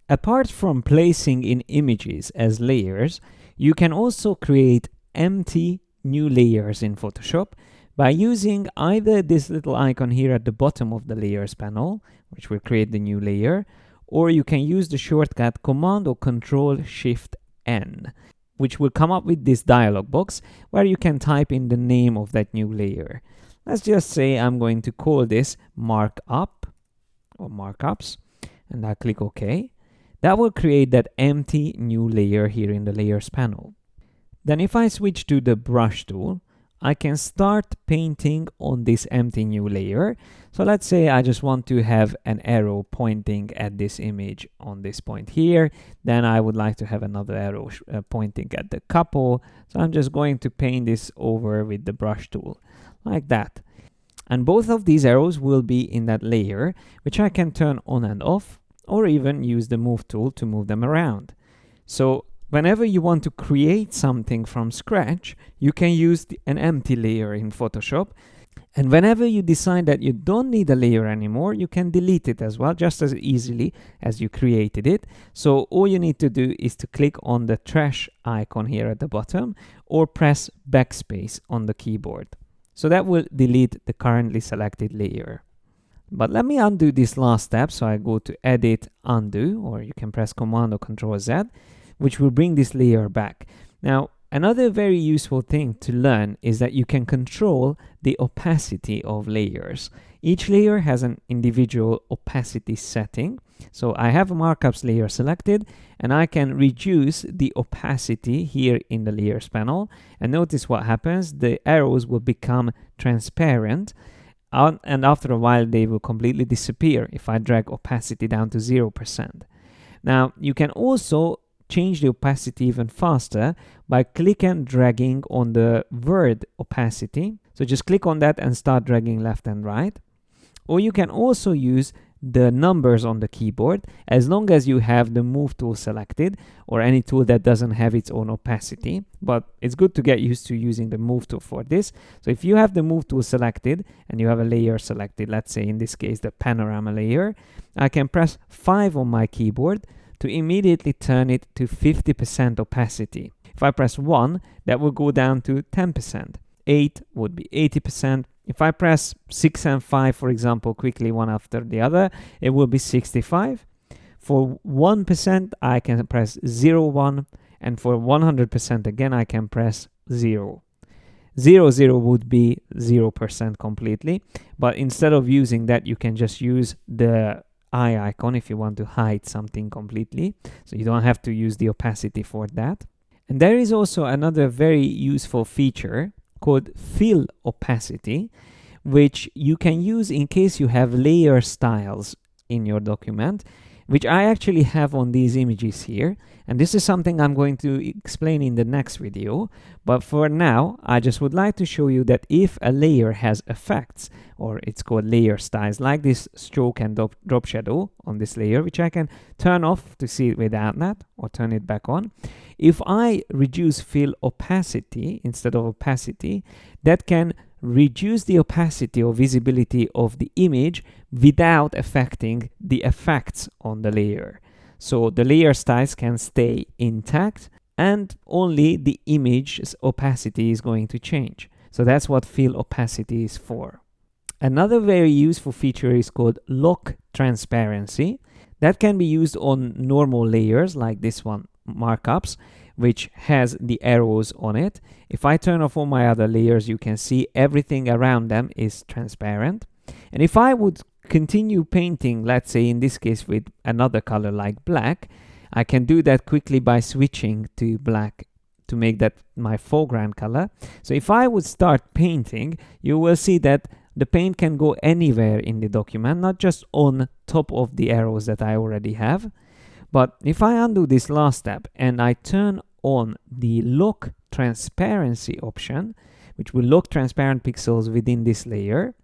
Apart from placing in images as layers, you can also create empty new layers in Photoshop by using either this little icon here at the bottom of the layers panel, which will create the new layer, or you can use the shortcut Command or Control Shift N, which will come up with this dialog box where you can type in the name of that new layer. Let's just say I'm going to call this Markup or Markups, and I click OK. That will create that empty new layer here in the layers panel. Then if I switch to the brush tool, I can start painting on this empty new layer. So let's say I just want to have an arrow pointing at this image on this point here. Then I would like to have another arrow pointing at the couple. So I'm just going to paint this over with the brush tool like that. And both of these arrows will be in that layer, which I can turn on and off, or even use the move tool to move them around. So whenever you want to create something from scratch, you can use an empty layer in Photoshop. And whenever you decide that you don't need a layer anymore, you can delete it as well, just as easily as you created it. So all you need to do is to click on the trash icon here at the bottom, or press backspace on the keyboard. So that will delete the currently selected layer. But let me undo this last step. So I go to Edit, Undo, or you can press Command or Control Z, which will bring this layer back. Now, another very useful thing to learn is that you can control the opacity of layers. Each layer has an individual opacity setting. So I have a Markups layer selected, and I can reduce the opacity here in the layers panel. And notice what happens. The arrows will become transparent, and after a while they will completely disappear if I drag opacity down to 0%. Now, you can also change the opacity even faster by click and dragging on the word opacity. So just click on that and start dragging left and right. Or you can also use the numbers on the keyboard, as long as you have the move tool selected, or any tool that doesn't have its own opacity. But it's good to get used to using the move tool for this. So if you have the move tool selected and you have a layer selected, let's say in this case the panorama layer, I can press 5 on my keyboard to immediately turn it to 50% opacity. If I press 1, that will go down to 10%. 8 would be 80%. If I press 6 and 5, for example, quickly one after the other, it will be 65. For 1%, I can press 0, 1. And for 100% again, I can press 0. 0, 0 would be 0% completely. But instead of using that, you can just use the eye icon if you want to hide something completely. So you don't have to use the opacity for that. And there is also another very useful feature called fill opacity, which you can use in case you have layer styles in your document, which I actually have on these images here. And this is something I'm going to explain in the next video. But for now, I just would like to show you that if a layer has effects, or it's called layer styles, like this stroke and drop shadow on this layer, which I can turn off to see it without that, or turn it back on. If I reduce fill opacity instead of opacity, that can reduce the opacity or visibility of the image without affecting the effects on the layer. So the layer styles can stay intact, and only the image's opacity is going to change. So that's what fill opacity is for. Another very useful feature is called lock transparency. That can be used on normal layers like this one, Markups, which has the arrows on it. If I turn off all my other layers, you can see everything around them is transparent. And if I would continue painting, let's say in this case with another color like black, I can do that quickly by switching to black to make that my foreground color. So if I would start painting, you will see that the paint can go anywhere in the document, not just on top of the arrows that I already have. But if I undo this last step and I turn on the lock transparency option, which will lock transparent pixels within this layer,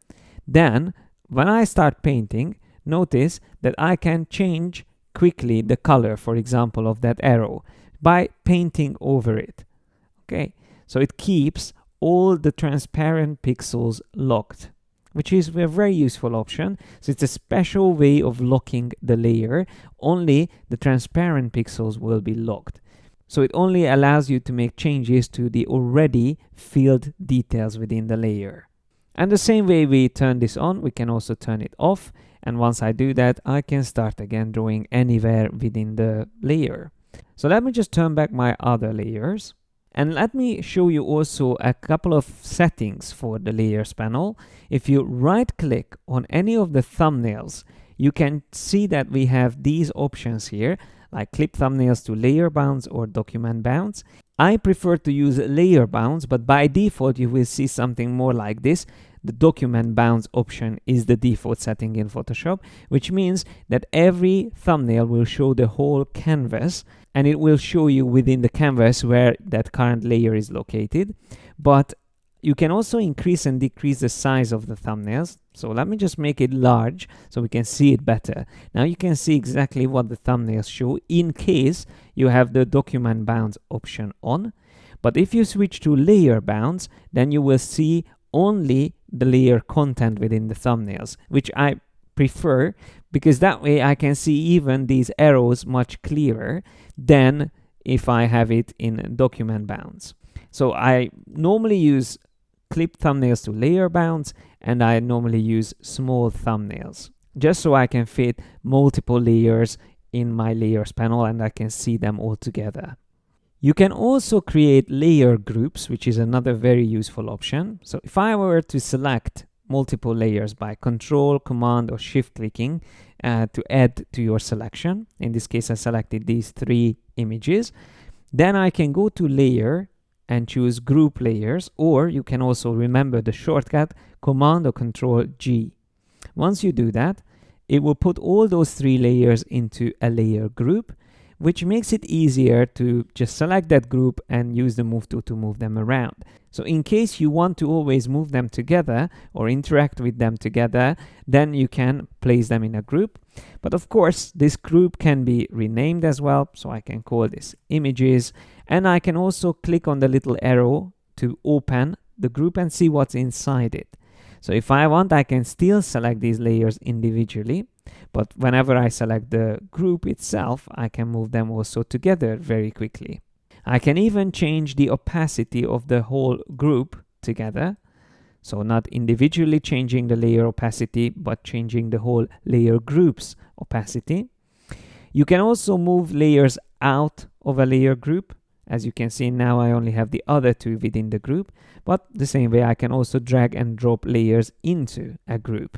then when I start painting, notice that I can change quickly the color, for example, of that arrow by painting over it. Okay, so it keeps all the transparent pixels locked. which is a very useful option. So it's a special way of locking the layer. Only the transparent pixels will be locked. So it only allows you to make changes to the already filled details within the layer. And the same way we turn this on, we can also turn it off. And once I do that, I can start again drawing anywhere within the layer. So let me just turn back my other layers. And let me show you also a couple of settings for the layers panel. If you right click on any of the thumbnails, you can see that we have these options here, like clip thumbnails to layer bounds or document bounds. I prefer to use layer bounds, but by default you will see something more like this. The document bounds option is the default setting in Photoshop, which means that every thumbnail will show the whole canvas, and it will show you within the canvas where that current layer is located. But you can also increase and decrease the size of the thumbnails. So let me just make it large so we can see it better. Now you can see exactly what the thumbnails show in case you have the document bounds option on. But if you switch to layer bounds, then you will see only the layer content within the thumbnails, which I prefer because that way I can see even these arrows much clearer than if I have it in document bounds. So I normally use clip thumbnails to layer bounds, and I normally use small thumbnails just so I can fit multiple layers in my layers panel and I can see them all together. You can also create layer groups, which is another very useful option. So if I were to select multiple layers by Control, Command, or Shift clicking to add to your selection, in this case I selected these 3 images, then I can go to Layer and choose Group Layers, or you can also remember the shortcut Command or Control G. Once you do that, it will put all those 3 layers into a layer group, which makes it easier to just select that group and use the move tool to move them around. So in case you want to always move them together or interact with them together, then you can place them in a group. But of course, this group can be renamed as well. So I can call this images, and I can also click on the little arrow to open the group and see what's inside it. So if I want, I can still select these layers individually, but whenever I select the group itself, I can move them also together very quickly. I can even change the opacity of the whole group together. So not individually changing the layer opacity, but changing the whole layer group's opacity. You can also move layers out of a layer group. As you can see now, I only have the other 2 within the group, but the same way I can also drag and drop layers into a group.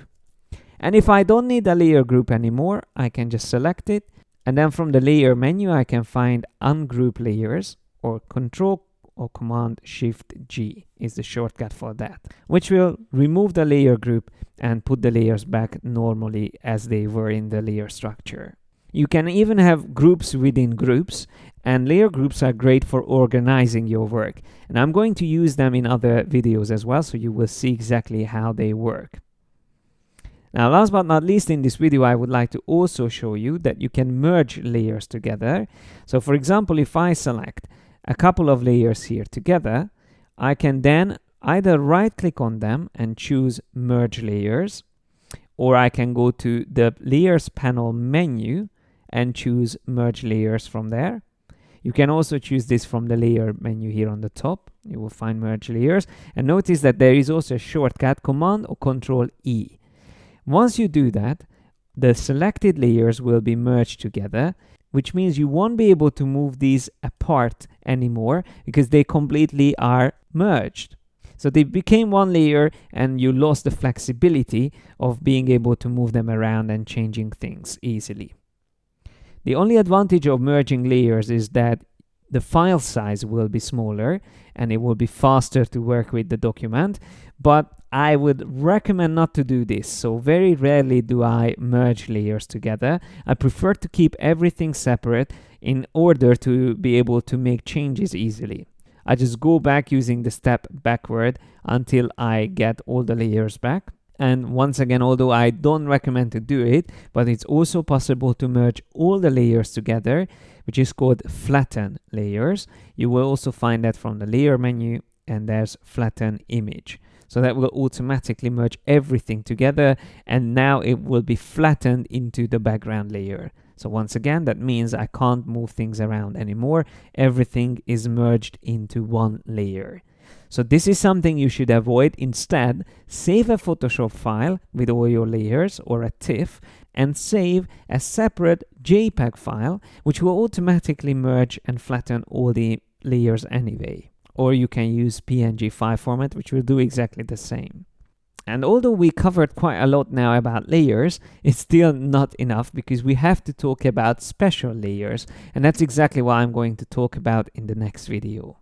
And if I don't need a layer group anymore, I can just select it, and then from the layer menu I can find ungroup layers, or Control or Command Shift G is the shortcut for that, which will remove the layer group and put the layers back normally as they were in the layer structure. You can even have groups within groups, and layer groups are great for organizing your work. And I'm going to use them in other videos as well, so you will see exactly how they work. Now, last but not least, in this video, I would like to also show you that you can merge layers together. So for example, if I select a couple of layers here together, I can then either right click on them and choose merge layers, or I can go to the layers panel menu and choose merge layers from there. You can also choose this from the layer menu here on the top. You will find merge layers, and notice that there is also a shortcut Command or Control E. Once you do that, the selected layers will be merged together, which means you won't be able to move these apart anymore because they completely are merged. So they became one layer and you lost the flexibility of being able to move them around and changing things easily. The only advantage of merging layers is that the file size will be smaller and it will be faster to work with the document, but I would recommend not to do this. So very rarely do I merge layers together. I prefer to keep everything separate in order to be able to make changes easily. I just go back using the step backward until I get all the layers back. And once again, although I don't recommend to do it, but it's also possible to merge all the layers together, which is called flatten layers. You will also find that from the layer menu, and there's flatten image. So that will automatically merge everything together, and now it will be flattened into the background layer. So once again, that means I can't move things around anymore. Everything is merged into one layer. So this is something you should avoid. Instead, save a Photoshop file with all your layers or a TIFF, and save a separate JPEG file, which will automatically merge and flatten all the layers anyway. Or you can use PNG file format, which will do exactly the same. And although we covered quite a lot now about layers, it's still not enough, because we have to talk about special layers, and that's exactly what I'm going to talk about in the next video.